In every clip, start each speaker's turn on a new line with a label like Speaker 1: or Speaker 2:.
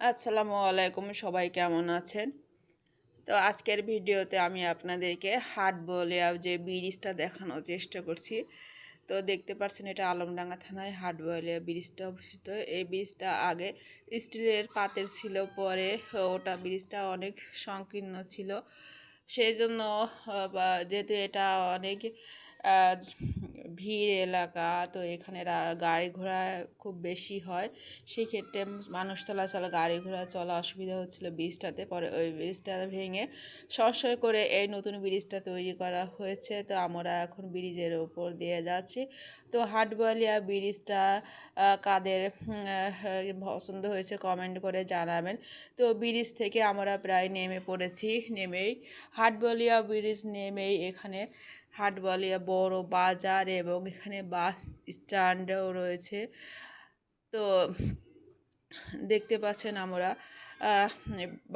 Speaker 1: আসসালামু আলাইকুম, সবাই কেমন আছেন? তো আজকের ভিডিওতে আমি আপনাদেরকে হাট বলিয়া যে ব্রিজটা দেখানোর চেষ্টা করছি। তো দেখতে পাচ্ছেন এটা আলমডাঙ্গা থানায় হাট বলিয়া ব্রিজটা অবস্থিত। এই ব্রিজটা আগে স্টিলের পাতের ছিল, পরে ওটা ব্রিজটা অনেক সংকীর্ণ ছিল। সেই জন্য যেহেতু এটা অনেক আহ, ভিড় এলাকা, তো এখানে গাড়ি ঘোড়া খুব বেশি হয়। সেই ক্ষেত্রে মানুষ চলাচল গাড়ি ঘোড়া চলা অসুবিধা হচ্ছিল ব্রিজটাতে। পরে ওই ব্রিজটা ভেঙে সংস্কার করে এই নতুন ব্রিজটা তৈরি করা হয়েছে। তো আমরা এখন ব্রিজের উপর দিয়ে যাচ্ছি। তো হাটবালিয়া ব্রিজটা কাদের পছন্দ হয়েছে কমেন্ট করে জানাবেন। তো ব্রিজ থেকে আমরা প্রায় নেমে পড়েছি। নেমেই হাটবালিয়া ব্রিজ নেমেই এখানে হাটবালিয়া বড় বাজার এবং এখানে বাস স্ট্যান্ডও রয়েছে। তো দেখতে পাচ্ছেন আমরা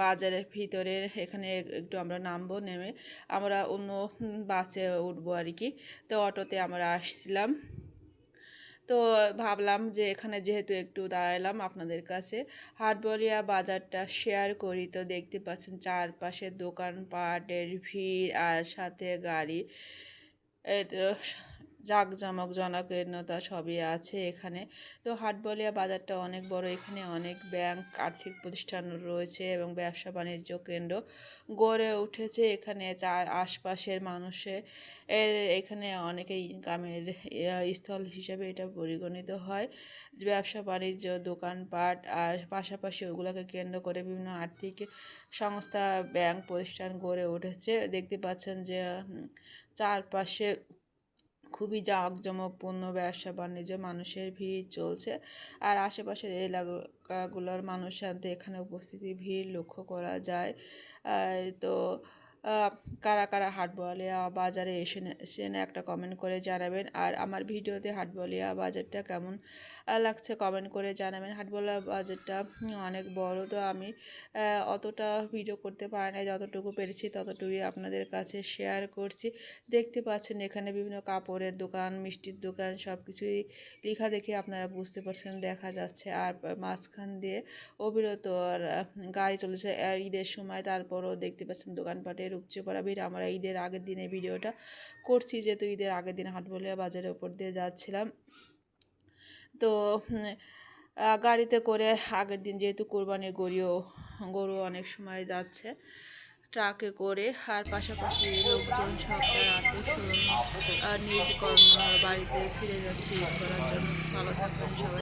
Speaker 1: বাজারের ভিতরে এখানে একটু আমরা নামবো, নেমে আমরা অন্য বাসে উঠবো আর কি। তো অটোতে আমরা আসছিলাম। তো ভাবলাম যে এখানে যেহেতু একটু দাঁড়ালাম আপনাদের কাছে হাটবলিয়া বাজারটা শেয়ার করি। তো দেখতে পাচ্ছেন চারপাশে দোকানপাটের ভিড় আর সাথে গাড়ি, জাঁকজমক জনকীর্ণতা সবই আছে এখানে। তো হাটবলিয়া বাজারটা অনেক বড়। এখানে অনেক ব্যাংক, আর্থিক প্রতিষ্ঠান রয়েছে এবং ব্যবসা বাণিজ্য কেন্দ্র গড়ে উঠেছে। এখানে আশপাশের মানুষের এখানে অনেকে ইনকামের স্থল হিসেবে এটা পরিগণিত হয়। ব্যবসা বাণিজ্য, দোকানপাট আর পাশাপাশি ওগুলোকে কেন্দ্র করে বিভিন্ন আর্থিক সংস্থা, ব্যাংক প্রতিষ্ঠান গড়ে উঠেছে। দেখতে পাচ্ছেন যে চারপাশে খুবই জাঁকজমকপূর্ণ ব্যবসা বাণিজ্য, মানুষের ভিড় চলছে। আর আশেপাশের এলাকাগুলোর মানুষ সাথে এখানে উপস্থিতি ভিড় লক্ষ্য করা যায়। তো কারা কারা হাটবলিয়া বাজারে এসে না একটা কমেন্ট করে জানাবেন। আর আমার ভিডিওতে হাটবলিয়া বাজারটা কেমন লাগছে কমেন্ট করে জানাবেন। হাটবলিয়া বাজারটা অনেক বড়। তো আমি অতটা ভিডিও করতে পারি না, যতটুকু পেরেছি ততটুকুই আপনাদের কাছে শেয়ার করছি। দেখতে পাচ্ছেন এখানে বিভিন্ন কাপড়ের দোকান, মিষ্টির দোকান, সব কিছুই লেখা দেখে আপনারা বুঝতে পারছেন, দেখা যাচ্ছে। আর মাঝখান দিয়ে অবিরত গাড়ি চলেছে ঈদের সময়। তারপরও দেখতে পাচ্ছেন দোকানপাটের উপচে পড়া ভিড়। আমরা ঈদের আগের দিনে ভিডিওটা করছি, যেহেতু ঈদের আগের দিন হাটবলিয়া বাজারের উপর দিয়ে যাচ্ছিলাম। তো গাড়িতে করে আগের দিন যেহেতু কোরবানির গরু অনেক সময় যাচ্ছে ট্রাকে করে। আর পাশাপাশি লোকজন সব তার আত্মীয় নিজ কর্ম বাড়িতে ফিরে যাচ্ছে ঈদ করার জন্য। ভালো থাকবেন সবাই।